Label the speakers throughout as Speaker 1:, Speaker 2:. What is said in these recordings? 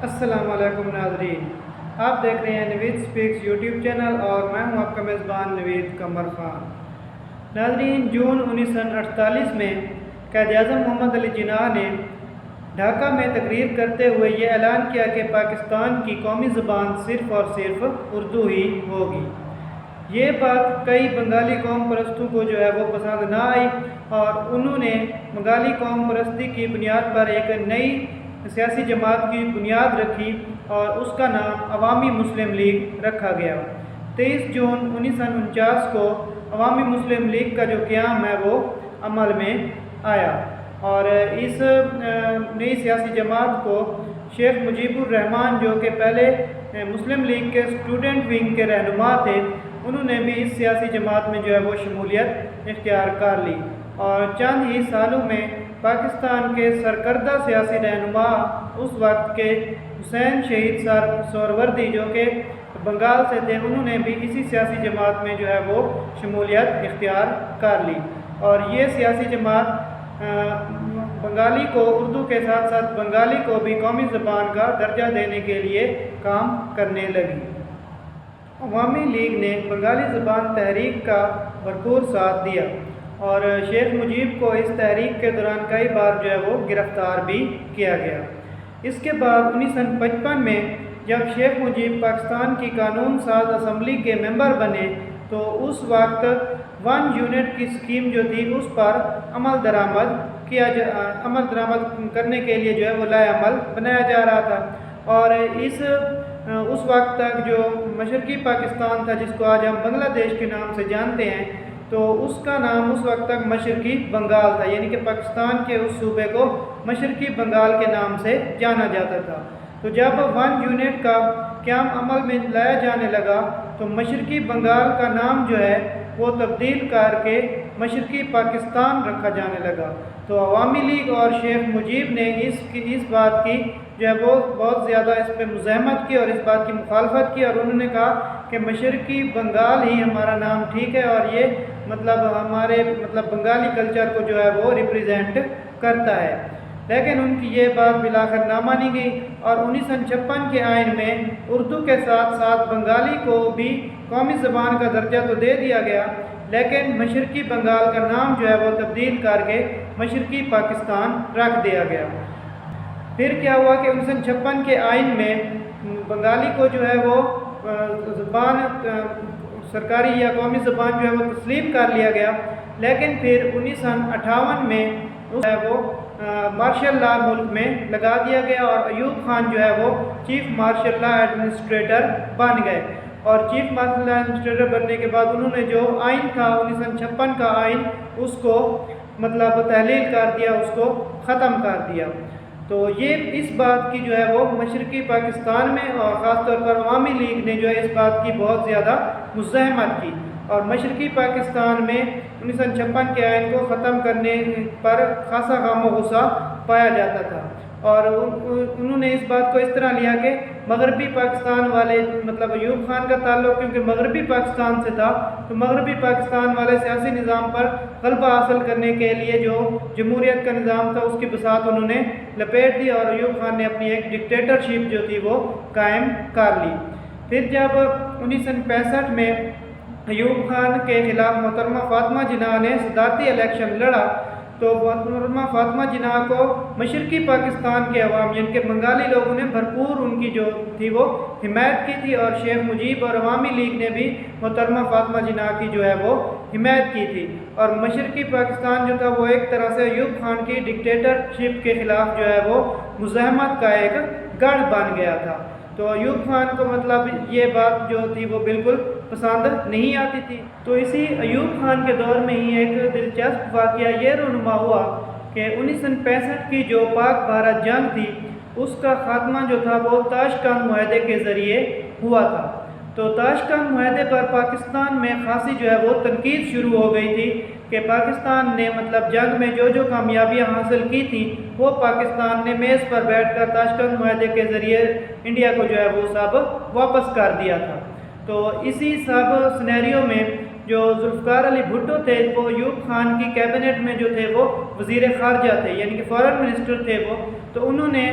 Speaker 1: السلام علیکم ناظرین، آپ دیکھ رہے ہیں نوید سپیکس یوٹیوب چینل اور میں ہوں آپ کا میزبان نوید قمر خان۔ ناظرین، جون 1948 میں قائد اعظم محمد علی جناح نے ڈھاکہ میں تقریر کرتے ہوئے یہ اعلان کیا کہ پاکستان کی قومی زبان صرف اور صرف اردو ہی ہوگی۔ یہ بات کئی بنگالی قوم پرستوں کو وہ پسند نہ آئی اور انہوں نے بنگالی قوم پرستی کی بنیاد پر ایک نئی سیاسی جماعت کی بنیاد رکھی اور اس کا نام عوامی مسلم لیگ رکھا گیا۔ 23 جون 1949 کو عوامی مسلم لیگ کا جو قیام ہے وہ عمل میں آیا اور اس نئی سیاسی جماعت کو شیخ مجیب الرحمان جو کہ پہلے مسلم لیگ کے اسٹوڈنٹ ونگ کے رہنما تھے، انہوں نے بھی اس سیاسی جماعت میں وہ شمولیت اختیار کر لی اور چند ہی سالوں میں پاکستان کے سرکردہ سیاسی رہنما اس وقت کے حسین شہید سہروردی جو کہ بنگال سے تھے، انہوں نے بھی اسی سیاسی جماعت میں وہ شمولیت اختیار کر لی اور یہ سیاسی جماعت بنگالی کو اردو کے ساتھ ساتھ بنگالی کو بھی قومی زبان کا درجہ دینے کے لیے کام کرنے لگی۔ عوامی لیگ نے بنگالی زبان تحریک کا بھرپور ساتھ دیا اور شیخ مجیب کو اس تحریک کے دوران کئی بار وہ گرفتار بھی کیا گیا۔ اس کے بعد 1955 میں جب شیخ مجیب پاکستان کی قانون ساز اسمبلی کے ممبر بنے تو اس وقت 1 یونٹ کی اسکیم جو تھی اس پر عمل درآمد کرنے کے لیے وہ لائے عمل بنایا جا رہا تھا اور اس وقت تک جو مشرقی پاکستان تھا، جس کو آج ہم بنگلہ دیش کے نام سے جانتے ہیں، تو اس کا نام اس وقت تک مشرقی بنگال تھا، یعنی کہ پاکستان کے اس صوبے کو مشرقی بنگال کے نام سے جانا جاتا تھا۔ تو جب 1 یونٹ کا قیام عمل میں لایا جانے لگا تو مشرقی بنگال کا نام وہ تبدیل کر کے مشرقی پاکستان رکھا جانے لگا۔ تو عوامی لیگ اور شیخ مجیب نے اس بات کی وہ بہت زیادہ اس پہ مزاحمت کی اور اس بات کی مخالفت کی اور انہوں نے کہا کہ مشرقی بنگال ہی ہمارا نام ٹھیک ہے اور یہ ہمارے بنگالی کلچر کو وہ ریپریزنٹ کرتا ہے۔ لیکن ان کی یہ بات بالآخر نہ مانی گئی اور 1956 کے آئین میں اردو کے ساتھ ساتھ بنگالی کو بھی قومی زبان کا درجہ تو دے دیا گیا، لیکن مشرقی بنگال کا نام وہ تبدیل کر کے مشرقی پاکستان رکھ دیا گیا۔ پھر کیا ہوا کہ 1956 کے آئین میں بنگالی کو وہ زبان سرکاری یا قومی زبان وہ تسلیم کر لیا گیا، لیکن پھر 1958 میں وہ مارشل لا ملک میں لگا دیا گیا اور ایوب خان وہ چیف مارشل لا ایڈمنسٹریٹر بن گئے اور چیف مارشل لا ایڈمنسٹریٹر بننے کے بعد انہوں نے جو آئین تھا 1956 کا آئین اس کو تحلیل کر دیا، اس کو ختم کر دیا۔ تو یہ اس بات کی وہ مشرقی پاکستان میں اور خاص طور پر عوامی لیگ نے اس بات کی بہت زیادہ مزاحمت کی اور مشرقی پاکستان میں 1956 کے آئین کو ختم کرنے پر خاصا غم و غصہ پایا جاتا تھا اور انہوں نے اس بات کو اس طرح لیا کہ مغربی پاکستان والے ایوب خان کا تعلق کیونکہ مغربی پاکستان سے تھا تو مغربی پاکستان والے سیاسی نظام پر غلبہ حاصل کرنے کے لیے جو جمہوریت کا نظام تھا اس کی بساط انہوں نے لپیٹ دی اور ایوب خان نے اپنی ایک ڈکٹیٹرشپ جو تھی وہ قائم کر لی۔ پھر جب 1965 میں ایوب خان کے خلاف محترمہ فاطمہ جناح نے صدارتی الیکشن لڑا تو محترمہ فاطمہ جناح کو مشرقی پاکستان کے عوام یعنی کہ بنگالی لوگوں نے بھرپور ان کی جو تھی وہ حمایت کی تھی اور شیخ مجیب اور عوامی لیگ نے بھی محترمہ فاطمہ جناح کی وہ حمایت کی تھی اور مشرقی پاکستان جو تھا وہ ایک طرح سے ایوب خان کی ڈکٹیٹرشپ کے خلاف وہ مزاحمت کا ایک گڑھ بن گیا تھا۔ تو ایوب خان کو یہ بات جو تھی وہ بالکل پسند نہیں آتی تھی۔ تو اسی ایوب خان کے دور میں ہی ایک دلچسپ واقعہ یہ رونما ہوا کہ 1965 کی جو پاک بھارت جنگ تھی اس کا خاتمہ جو تھا وہ تاشقند معاہدے کے ذریعے ہوا تھا۔ تو تاشقند معاہدے پر پاکستان میں خاصی وہ تنقید شروع ہو گئی تھی کہ پاکستان نے جنگ میں جو کامیابیاں حاصل کی تھی وہ پاکستان نے میز پر بیٹھ کر تاشقند معاہدے کے ذریعے انڈیا کو وہ سب واپس کر دیا تھا۔ تو اسی سب سنیریو میں جو ذوالفقار علی بھٹو تھے وہ ایوب خان کی کیبنٹ میں جو تھے وہ وزیر خارجہ تھے، یعنی کہ فارن منسٹر تھے وہ، تو انہوں نے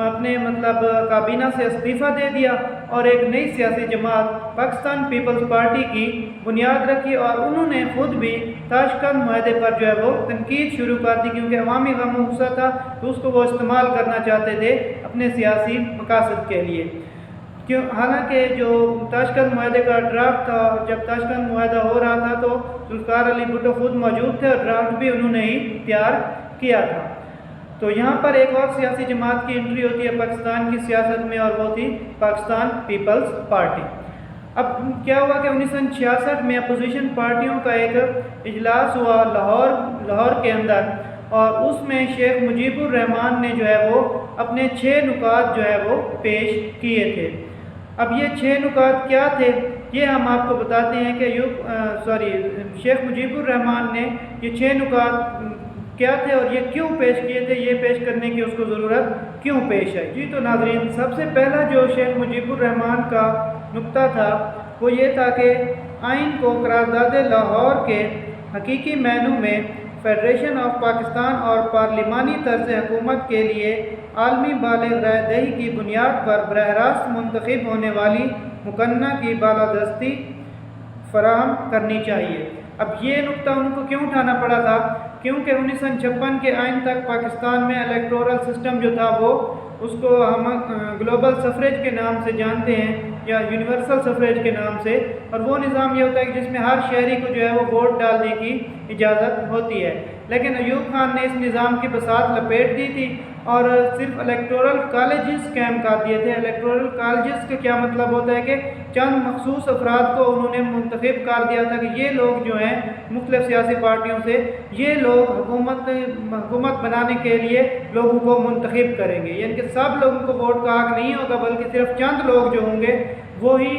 Speaker 1: اپنے مطلب کابینہ سے استعفیٰ دے دیا اور ایک نئی سیاسی جماعت پاکستان پیپلز پارٹی کی بنیاد رکھی، اور انہوں نے خود بھی تاشکند معاہدے پر جو ہے وہ تنقید شروع کر دی، کیونکہ عوامی غم و غصہ تھا تو اس کو وہ استعمال کرنا چاہتے تھے اپنے سیاسی مقاصد کے لیے۔ حالانکہ جو تاشکند معاہدے کا ڈرافٹ تھا، جب تاشکند معاہدہ ہو رہا تھا تو ذوالفقار علی بھٹو خود موجود تھے اور ڈرافٹ بھی انہوں نے ہی تیار کیا تھا۔ تو یہاں پر ایک اور سیاسی جماعت کی انٹری ہوتی ہے پاکستان کی سیاست میں، اور وہ تھی پاکستان پیپلز پارٹی۔ اب کیا ہوا کہ 1966 میں اپوزیشن پارٹیوں کا ایک اجلاس ہوا لاہور کے اندر، اور اس میں شیخ مجیب الرحمان نے جو ہے وہ اپنے 6 نکات جو ہے وہ پیش کیے تھے۔ اب یہ 6 نکات کیا تھے یہ ہم آپ کو بتاتے ہیں کہ شیخ مجیب الرحمان نے یہ 6 نکات کیا تھے اور یہ کیوں پیش کیے تھے، یہ پیش کرنے کی اس کو ضرورت کیوں پیش آئی۔ جی تو ناظرین، سب سے پہلا جو شیخ مجیب الرحمان کا نقطہ تھا وہ یہ تھا کہ آئین کو قرارداد لاہور کے حقیقی معنوں میں فیڈریشن آف پاکستان اور پارلیمانی طرز حکومت کے لیے عالمی بالغ رائے دہی کی بنیاد پر براہ راست منتخب ہونے والی مقننہ کی بالادستی فراہم کرنی چاہیے۔ اب یہ نقطہ ان کو کیوں اٹھانا پڑا تھا؟ کیونکہ 1956 کے آئین تک پاکستان میں الیکٹورل سسٹم جو تھا وہ اس کو ہم گلوبل سفریج کے نام سے جانتے ہیں یا یونیورسل سفریج کے نام سے، اور وہ نظام یہ ہوتا ہے کہ جس میں ہر شہری کو جو ہے وہ ووٹ ڈالنے کی اجازت ہوتی ہے۔ لیکن ایوب خان نے اس نظام کی بساط لپیٹ دی تھی اور صرف الیکٹورل کالجز قائم کر دیے تھے۔ الیکٹورل کالجز کا کیا مطلب ہوتا ہے کہ چند مخصوص افراد کو انہوں نے منتخب کر دیا تھا کہ یہ لوگ جو ہیں مختلف سیاسی پارٹیوں سے، یہ لوگ حکومت بنانے کے لیے لوگوں کو منتخب کریں گے، یعنی کہ سب لوگوں کو ووٹ کا حق نہیں ہوگا بلکہ صرف چند لوگ جو ہوں گے وہی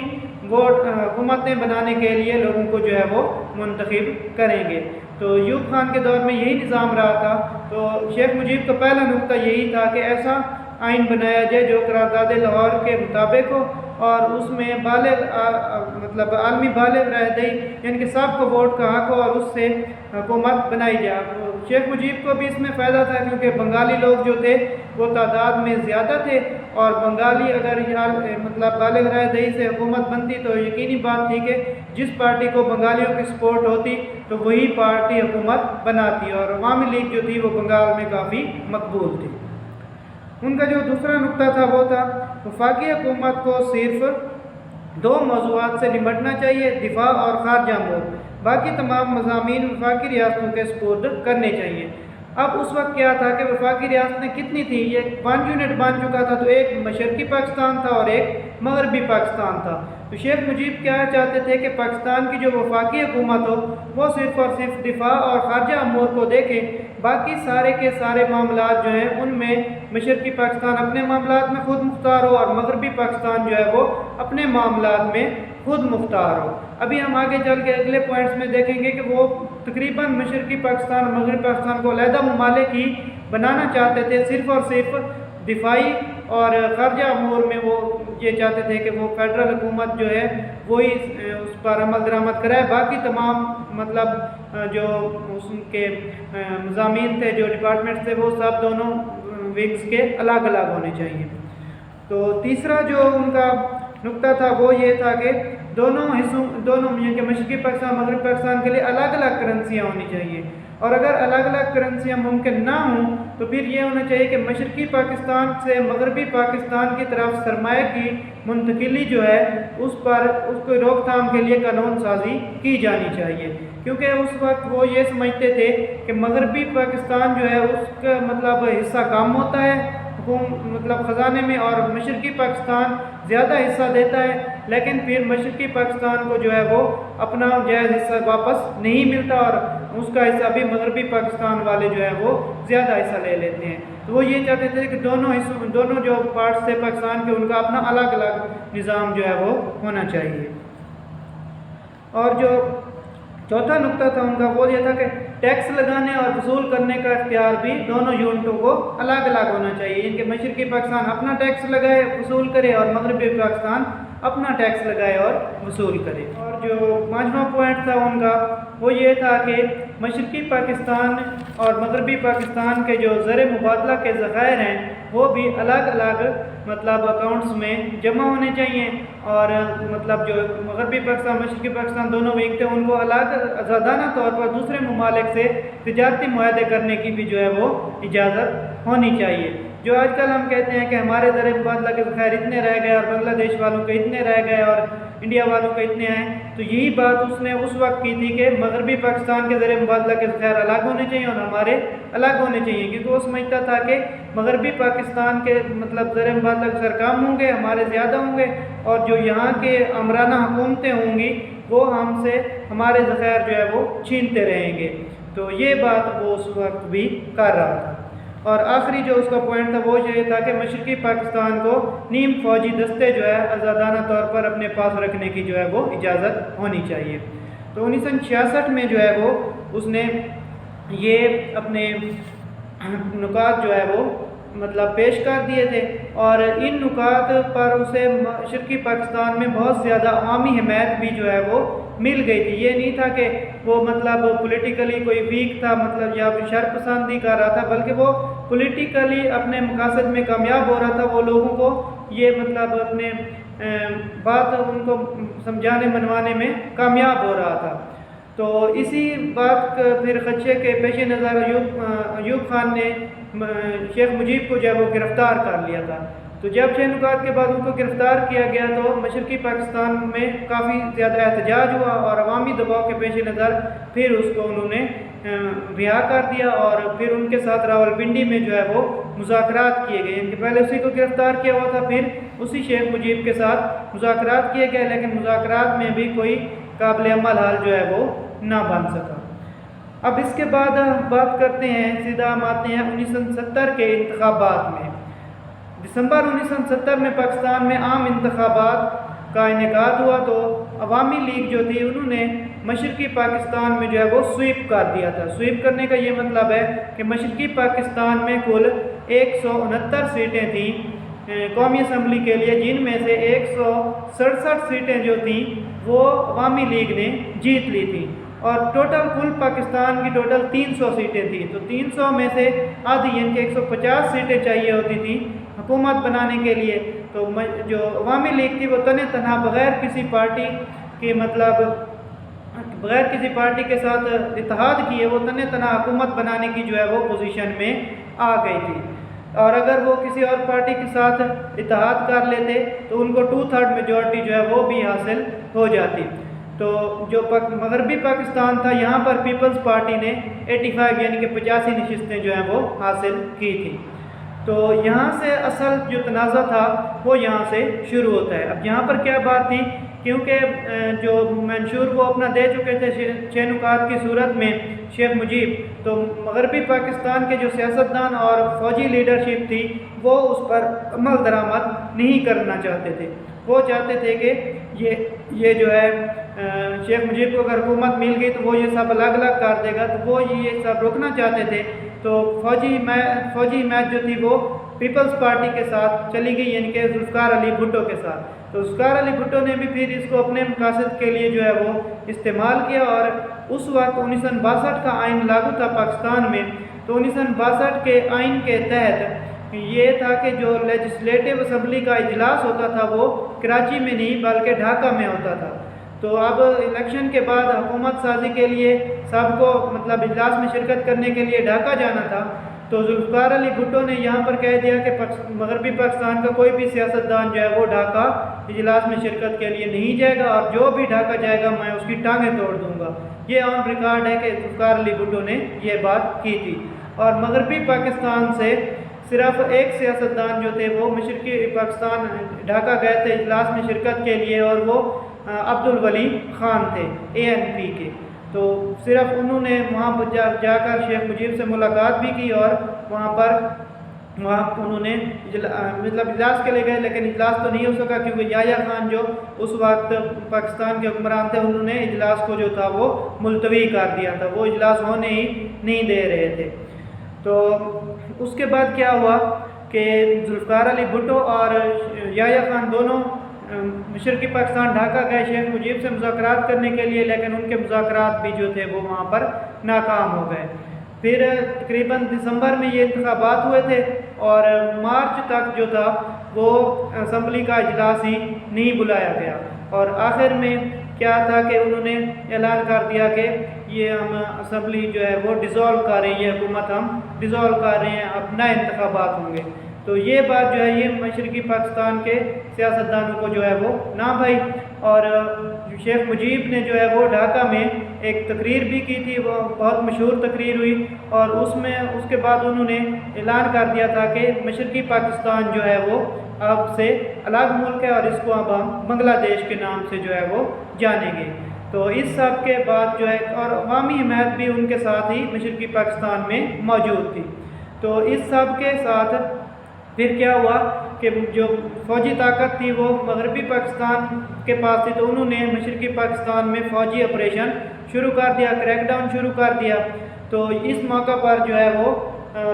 Speaker 1: ووٹ حکومتیں بنانے کے لیے لوگوں کو جو ہے وہ منتخب کریں گے۔ تو ایوب خان کے دور میں یہی نظام رہا تھا۔ تو شیخ مجیب کا پہلا نقطہ یہی تھا کہ ایسا آئین بنایا جائے جو قرارداد لاہور کے مطابق ہو اور اس میں عالمی بالغ رائے دہی، یعنی کہ سب کو ووٹ کا حق ہو اور اس سے حکومت بنائی جائے۔ شیخ مجیب کو بھی اس میں فائدہ تھا کیونکہ بنگالی لوگ جو تھے وہ تعداد میں زیادہ تھے، اور بنگالی اگر بالغ رائے دہی سے حکومت بنتی تو یقینی بات تھی کہ جس پارٹی کو بنگالیوں کی سپورٹ ہوتی تو وہی پارٹی حکومت بناتی، اور عوامی لیگ جو تھی وہ بنگال میں کافی مقبول تھی۔ ان کا جو دوسرا نقطہ تھا وہ تھا وفاقی حکومت کو صرف 2 موضوعات سے نمٹنا چاہیے، دفاع اور خارجہ امور، باقی تمام مضامین وفاقی ریاستوں کے سپرد کرنے چاہیے۔ اب اس وقت کیا تھا کہ وفاقی ریاستیں کتنی تھی؟ یہ 1 یونٹ بن چکا تھا، تو ایک مشرقی پاکستان تھا اور ایک مغربی پاکستان تھا۔ تو شیخ مجیب کیا چاہتے تھے کہ پاکستان کی جو وفاقی حکومت ہو وہ صرف اور صرف دفاع اور خارجہ امور کو دیکھے، باقی سارے کے سارے معاملات جو ہیں ان میں مشرقی پاکستان اپنے معاملات میں خود مختار ہو اور مغربی پاکستان جو ہے وہ اپنے معاملات میں خود مختار ہو۔ ابھی ہم آگے چل کے اگلے پوائنٹس میں دیکھیں گے کہ وہ تقریباً مشرقی پاکستان اور مغربی پاکستان کو علیحدہ ممالک ہی بنانا چاہتے تھے، صرف اور صرف دفاعی اور خارجہ امور میں وہ یہ چاہتے تھے کہ وہ فیڈرل حکومت جو ہے وہی اس پر عمل درآمد کرائے، باقی تمام جو اس کے مضامین تھے، جو ڈپارٹمنٹس تھے، وہ سب دونوں ونگز کے الگ الگ ہونے چاہیے۔ تو تیسرا جو ان کا نقطہ تھا وہ یہ تھا کہ دونوں کہ مشرقی پاکستان مغربی پاکستان کے لیے الگ الگ کرنسیاں ہونی چاہیے، اور اگر الگ الگ کرنسیاں ممکن نہ ہوں تو پھر یہ ہونا چاہیے کہ مشرقی پاکستان سے مغربی پاکستان کی طرف سرمایہ کی منتقلی جو ہے اس کو روک تھام کے لیے قانون سازی کی جانی چاہیے، کیونکہ اس وقت وہ یہ سمجھتے تھے کہ مغربی پاکستان جو ہے اس کا حصہ کم ہوتا ہے خزانے میں، اور مشرقی پاکستان زیادہ حصہ دیتا ہے، لیکن پھر مشرقی پاکستان کو جو ہے وہ اپنا جائز حصہ واپس نہیں ملتا اور اس کا حصہ بھی مغربی پاکستان والے جو ہے وہ زیادہ حصہ لے لیتے ہیں۔ تو وہ یہ چاہتے تھے کہ دونوں جو پارٹس تھے پاکستان کے ان کا اپنا الگ الگ نظام جو ہے وہ ہونا چاہیے۔ اور جو چوتھا نقطہ تھا ان کا وہ یہ تھا کہ ٹیکس لگانے اور وصول کرنے کا اختیار بھی دونوں یونٹوں کو الگ الگ ہونا چاہیے، ان کے مشرقی پاکستان اپنا ٹیکس لگائے وصول کرے اور مغربی پاکستان اپنا ٹیکس لگائے اور وصول کرے۔ اور جو 5واں پوائنٹ تھا ان کا وہ یہ تھا کہ مشرقی پاکستان اور مغربی پاکستان کے جو زر مبادلہ کے ذخائر ہیں وہ بھی الگ الگ مطلب اکاؤنٹس میں جمع ہونے چاہیے، اور مطلب جو مغربی پاکستان مشرقی پاکستان دونوں ونگ تھے ان کو الگ آزادانہ طور پر دوسرے ممالک سے تجارتی معاہدے کرنے کی بھی جو ہے وہ اجازت ہونی چاہیے۔ جو آج کل ہم کہتے ہیں کہ ہمارے زر مبادلہ کے ذخائر اتنے رہ گئے اور بنگلہ دیش والوں کے اتنے رہ گئے اور انڈیا والوں کے اتنے ہیں، تو یہی بات اس نے اس وقت کی تھی کہ مغربی پاکستان کے زر مبادلہ کے ذخائر الگ ہونے چاہیے اور ہمارے الگ ہونے چاہیے، کیونکہ وہ سمجھتا تھا کہ مغربی پاکستان کے مطلب زر مبادلہ کے ذخائر کم ہوں گے، ہمارے زیادہ ہوں گے، اور جو یہاں کے عمرانہ حکومتیں ہوں گی وہ ہم سے ہمارے ذخائر جو ہے وہ چھینتے رہیں گے۔ تو یہ بات وہ اس وقت بھی کر رہا تھا۔ اور آخری جو اس کا پوائنٹ تھا وہ یہ تھا کہ مشرقی پاکستان کو نیم فوجی دستے جو ہے آزادانہ طور پر اپنے پاس رکھنے کی جو ہے وہ اجازت ہونی چاہیے۔ تو 1966 میں جو ہے وہ اس نے یہ اپنے نکات جو ہے وہ مطلب پیش کر دیے تھے، اور ان نکات پر اسے مشرقی پاکستان میں بہت زیادہ عوامی حمایت بھی جو ہے وہ مل گئی تھی۔ یہ نہیں تھا کہ وہ مطلب پولیٹیکلی کوئی ویک تھا مطلب یا شر پسندی کر رہا تھا، بلکہ وہ پولیٹیکلی اپنے مقاصد میں کامیاب ہو رہا تھا۔ وہ لوگوں کو یہ مطلب اپنے بات ان کو سمجھانے منوانے میں کامیاب ہو رہا تھا۔ تو اسی بات پھر خدشے کے پیش نظر ایوب خان نے شیخ مجیب کو جو ہے وہ گرفتار کر لیا تھا۔ تو جب 6 نکات کے بعد ان کو گرفتار کیا گیا تو مشرقی پاکستان میں کافی زیادہ احتجاج ہوا، اور عوامی دباؤ کے پیش نظر پھر اس کو انہوں نے رہا کر دیا، اور پھر ان کے ساتھ راولپنڈی میں جو ہے وہ مذاکرات کیے گئے۔ ان کے پہلے اسی کو گرفتار کیا ہوا تھا، پھر اسی شیخ مجیب کے ساتھ مذاکرات کیے گئے، لیکن مذاکرات میں بھی کوئی قابل عمل حال جو ہے وہ نہ بن سکا۔ اب اس کے بعد بات کرتے ہیں، سیدھا ہم آتے ہیں 1970 کے انتخابات میں۔ دسمبر 1970 میں پاکستان میں عام انتخابات کا انعقاد ہوا، تو عوامی لیگ جو تھی انہوں نے مشرقی پاکستان میں جو ہے وہ سویپ کر دیا تھا۔ سویپ کرنے کا یہ مطلب ہے کہ مشرقی پاکستان میں کل 169 سیٹیں تھیں قومی اسمبلی کے لیے، جن میں سے 167 سیٹیں جو تھیں وہ عوامی لیگ نے جیت لی تھیں، اور ٹوٹل کل پاکستان کی ٹوٹل 300 سیٹیں تھیں۔ تو 300 میں سے آدھی یعنی کہ 150 سیٹیں چاہیے ہوتی تھیں حکومت بنانے کے لیے۔ تو جو عوامی لیگ تھی وہ تنہا بغیر کسی پارٹی کے مطلب بغیر کسی پارٹی کے ساتھ اتحاد کیے وہ تنہا حکومت بنانے کی جو ہے وہ پوزیشن میں آ گئی تھی، اور اگر وہ کسی اور پارٹی کے ساتھ اتحاد کر لیتے تو ان کو 2/3 میجورٹی جو ہے وہ بھی حاصل ہو جاتی۔ تو جو مغربی پاکستان تھا یہاں پر پیپلز پارٹی نے 85 یعنی کہ 85 نشستیں جو ہیں وہ حاصل کی تھی۔ تو یہاں سے اصل جو تنازع تھا وہ یہاں سے شروع ہوتا ہے۔ اب یہاں پر کیا بات تھی، کیونکہ جو منشور وہ اپنا دے چکے تھے 6 نکات کی صورت میں شیخ مجیب، تو مغربی پاکستان کے جو سیاستدان اور فوجی لیڈرشپ تھی وہ اس پر عمل درآمد نہیں کرنا چاہتے تھے۔ وہ چاہتے تھے کہ یہ جو ہے شیخ مجیب کو اگر حکومت مل گئی تو وہ یہ سب الگ الگ کر دے گا، تو وہ یہ سب روکنا چاہتے تھے۔ تو فوجی حمایت جو تھی وہ پیپلز پارٹی کے ساتھ چلی گئی، یعنی کہ ذوالفقار علی بھٹو کے ساتھ۔ تو ذوالفقار علی بھٹو نے بھی پھر اس کو اپنے مقاصد کے لیے جو ہے وہ استعمال کیا، اور اس وقت 1962 کا آئین لاگو تھا پاکستان میں۔ تو 1962 کے آئین کے تحت یہ تھا کہ جو لیجسلیٹو اسمبلی کا اجلاس ہوتا تھا وہ کراچی میں نہیں بلکہ ڈھاکہ میں ہوتا تھا۔ تو اب الیکشن کے بعد حکومت سازی کے لیے سب کو مطلب اجلاس میں شرکت کرنے کے لیے ڈھاکہ جانا تھا۔ تو ذوالفقار علی بھٹو نے یہاں پر کہہ دیا کہ مغربی پاکستان کا کوئی بھی سیاستدان جو ہے وہ ڈھاکہ اجلاس میں شرکت کے لیے نہیں جائے گا، اور جو بھی ڈھاکہ جائے گا میں اس کی ٹانگیں توڑ دوں گا۔ یہ عام ریکارڈ ہے کہ ذوالفقار علی بھٹو نے یہ بات کی تھی، اور مغربی پاکستان سے صرف ایک سیاستدان جو تھے وہ مشرقی پاکستان ڈھاکہ گئے تھے اجلاس میں شرکت کے لیے، اور وہ عبدالولی خان تھے ANP کے۔ تو صرف انہوں نے وہاں پر جا کر شیخ مجیب سے ملاقات بھی کی، اور وہاں انہوں نے مطلب اجلاس کے لیے گئے، لیکن اجلاس تو نہیں ہو سکا کیونکہ یحییٰ خان جو اس وقت پاکستان کے حکمران تھے انہوں نے اجلاس کو جو تھا وہ ملتوی کر دیا تھا، وہ اجلاس ہونے ہی نہیں دے رہے تھے۔ تو اس کے بعد کیا ہوا کہ ذوالفقار علی بھٹو اور یحییٰ خان دونوں مشرقی پاکستان ڈھاکہ گئے شیخ مجیب سے مذاکرات کرنے کے لیے، لیکن ان کے مذاکرات بھی جو تھے وہ وہاں پر ناکام ہو گئے۔ پھر تقریباً دسمبر میں یہ انتخابات ہوئے تھے اور مارچ تک جو تھا وہ اسمبلی کا اجلاس ہی نہیں بلایا گیا، اور آخر میں کیا تھا کہ انہوں نے اعلان کر دیا کہ یہ ہم اسمبلی جو ہے وہ ڈیزولو کر رہے ہیں، یہ حکومت ہم ڈیزولو کر رہے ہیں، اب نئے انتخابات ہوں گے۔ تو یہ بات جو ہے یہ مشرقی پاکستان کے سیاستدانوں کو جو ہے وہ نہ بھائی، اور شیخ مجیب نے جو ہے وہ ڈھاکہ میں ایک تقریر بھی کی تھی، وہ بہت مشہور تقریر ہوئی، اور اس کے بعد انہوں نے اعلان کر دیا تھا کہ مشرقی پاکستان جو ہے وہ اب سے الگ ملک ہے، اور اس کو اب ہم بنگلہ دیش کے نام سے جو ہے وہ جانیں گے۔ تو اس سب کے بعد جو ہے، اور عوامی حمایت بھی ان کے ساتھ ہی مشرقی پاکستان میں موجود تھی۔ تو اس سب کے ساتھ پھر کیا ہوا کہ جو فوجی طاقت تھی وہ مغربی پاکستان کے پاس تھی، تو انہوں نے مشرقی پاکستان میں فوجی آپریشن شروع کر دیا، کریک ڈاؤن شروع کر دیا۔ تو اس موقع پر جو ہے وہ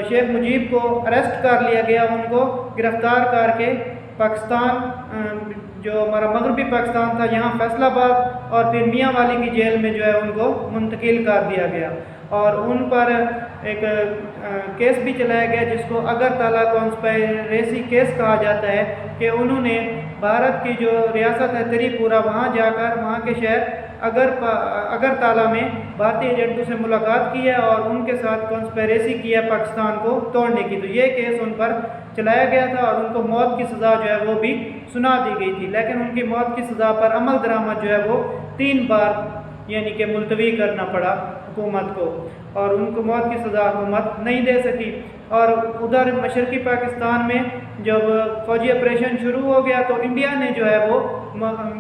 Speaker 1: شیخ مجیب کو اریسٹ کر لیا گیا، ان کو گرفتار کر کے پاکستان جو ہمارا مغربی پاکستان تھا یہاں فیصل آباد اور پھر میاں والی کی جیل میں جو ہے ان کو منتقل کر دیا گیا، اور ان پر ایک کیس بھی چلایا گیا جس کو اگرتالہ کانسپیریسی کیس کہا جاتا ہے، کہ انہوں نے بھارت کی جو ریاست ہے تری پورہ وہاں جا کر وہاں کے شہر اگرتالہ میں بھارتی ایجنٹوں سے ملاقات کی ہے اور ان کے ساتھ کانسپیریسی کی ہے پاکستان کو توڑنے کی۔ تو یہ کیس ان پر چلایا گیا تھا اور ان کو موت کی سزا جو ہے وہ بھی سنا دی گئی تھی، لیکن ان کی موت کی سزا پر عمل درآمد جو ہے وہ 3 بار یعنی کہ ملتوی کرنا پڑا حکومت کو، اور ان کو موت کی سزا حکومت نہیں دے سکی۔ اور ادھر مشرقی پاکستان میں جب فوجی آپریشن شروع ہو گیا تو انڈیا نے جو ہے وہ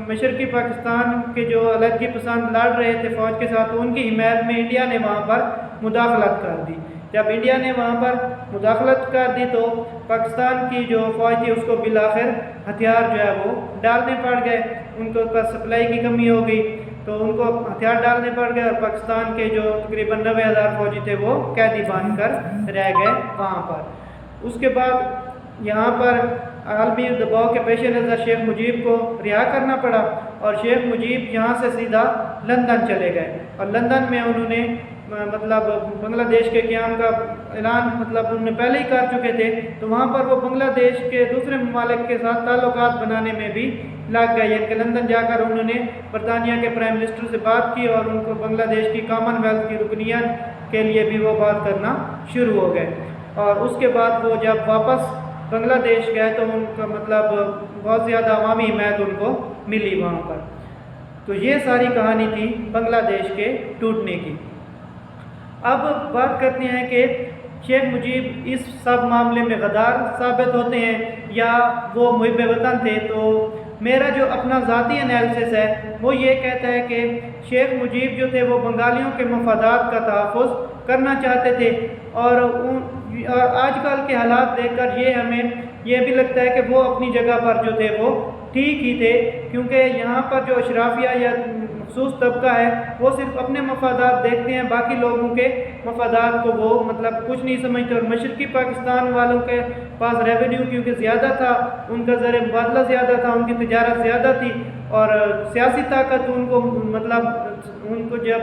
Speaker 1: مشرقی پاکستان کے جو علیحدگی پسند لڑ رہے تھے فوج کے ساتھ، تو ان کی حمایت میں انڈیا نے وہاں پر مداخلت کر دی۔ جب انڈیا نے وہاں پر مداخلت کر دی تو پاکستان کی جو فوج تھی اس کو بالآخر ہتھیار جو ہے وہ ڈالنے پڑ گئے، ان کو پر سپلائی کی کمی ہو گئی تو ان کو ہتھیار ڈالنے پڑ گئے، اور پاکستان کے جو تقریباً 90,000 فوجی تھے وہ قیدی بن کر رہ گئے وہاں پر۔ اس کے بعد یہاں پر عالمی دباؤ کے پیش نظر شیخ مجیب کو رہا کرنا پڑا، اور شیخ مجیب یہاں سے سیدھا لندن چلے گئے، اور لندن میں انہوں نے مطلب بنگلہ دیش کے قیام کا اعلان انہوں نے پہلے ہی کر چکے تھے، تو وہاں پر وہ بنگلہ دیش کے دوسرے ممالک کے ساتھ تعلقات بنانے میں بھی لگ گئے، یعنی کہ لندن جا کر انہوں نے برطانیہ کے پرائم منسٹر سے بات کی اور ان کو بنگلہ دیش کی کامن ویلتھ کی رکنیت کے لیے بھی وہ بات کرنا شروع ہو گئے۔ اور اس کے بعد وہ جب واپس بنگلہ دیش گئے تو ان کا بہت زیادہ عوامی حمایت ان کو ملی وہاں پر۔ تو یہ ساری کہانی تھی بنگلہ دیش کے ٹوٹنے کی۔ اب بات کرتے ہیں کہ شیخ مجیب اس سب معاملے میں غدار ثابت ہوتے ہیں یا وہ محب وطن تھے۔ تو میرا جو اپنا ذاتی انالیسس ہے وہ یہ کہتا ہے کہ شیخ مجیب جو تھے وہ بنگالیوں کے مفادات کا تحفظ کرنا چاہتے تھے، اور آج کل کے حالات دیکھ کر ہمیں یہ بھی لگتا ہے کہ وہ اپنی جگہ پر جو تھے وہ ٹھیک ہی تھے، کیونکہ یہاں پر جو اشرافیہ یا مخصوص طبقہ ہے وہ صرف اپنے مفادات دیکھتے ہیں، باقی لوگوں کے مفادات کو وہ کچھ نہیں سمجھتے۔ اور مشرقی پاکستان والوں کے پاس ریونیو کیونکہ زیادہ تھا، ان کا زر مبادلہ زیادہ تھا، ان کی تجارت زیادہ تھی، اور سیاسی طاقت ان کو جب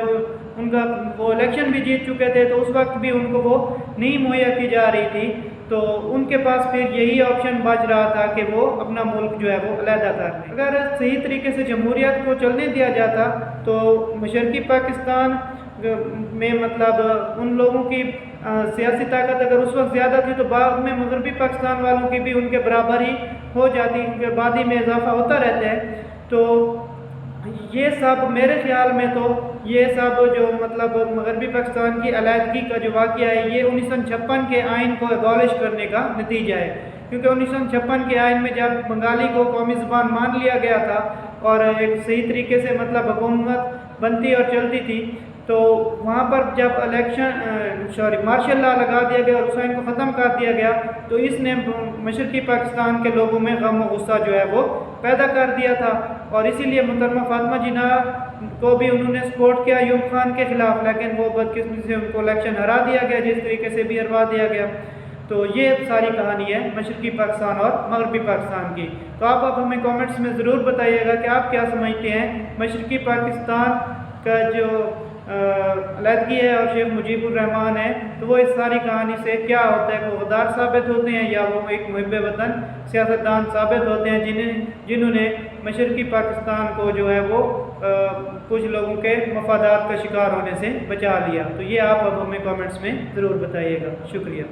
Speaker 1: ان کا وہ الیکشن بھی جیت چکے تھے تو اس وقت بھی ان کو وہ نہیں مہیا کی جا رہی تھی، تو ان کے پاس پھر یہی آپشن بچ رہا تھا کہ وہ اپنا ملک جو ہے وہ علیحدہ کر لیں۔ اگر صحیح طریقے سے جمہوریت کو چلنے دیا جاتا تو مشرقی پاکستان میں ان لوگوں کی سیاسی طاقت اگر اس وقت زیادہ تھی تو بعد میں مغربی پاکستان والوں کی بھی ان کے برابر ہی ہو جاتی، ان کے آبادی میں اضافہ ہوتا رہتا ہے۔ تو یہ سب میرے خیال میں تو یہ سب جو مغربی پاکستان کی علیحدگی کا جو واقعہ ہے یہ 1956 کے آئین کو ایبالش کرنے کا نتیجہ ہے، کیونکہ 1956 کے آئین میں جب بنگالی کو قومی زبان مان لیا گیا تھا اور ایک صحیح طریقے سے حکومت بنتی اور چلتی تھی، تو وہاں پر جب مارشل لا لگا دیا گیا اور اس آئین کو ختم کر دیا گیا تو اس نے مشرقی پاکستان کے لوگوں میں غم و غصہ جو ہے وہ پیدا کر دیا تھا، اور اسی لیے محترمہ فاطمہ جناح کو بھی انہوں نے سپورٹ کیا ایوب خان کے خلاف، لیکن وہ بدقسمتی سے ان کو الیکشن ہرا دیا گیا، جس طریقے سے بھی ہروا دیا گیا۔ تو یہ ساری کہانی ہے مشرقی پاکستان اور مغربی پاکستان کی. تو آپ ہمیں کامنٹس میں ضرور بتائیے گا کہ آپ کیا سمجھتے ہیں مشرقی پاکستان کا جو علیحدگی ہے اور شیخ مجیب الرحمان ہے تو وہ اس ساری کہانی سے کیا ہوتا ہے, وہ غدار ثابت ہوتے ہیں یا وہ ایک محب وطن سیاستدان ثابت ہوتے ہیں جنہوں نے مشرقی پاکستان کو جو ہے وہ کچھ لوگوں کے مفادات کا شکار ہونے سے بچا لیا. تو یہ آپ اب ہمیں کامنٹس میں ضرور بتائیے گا. شکریہ.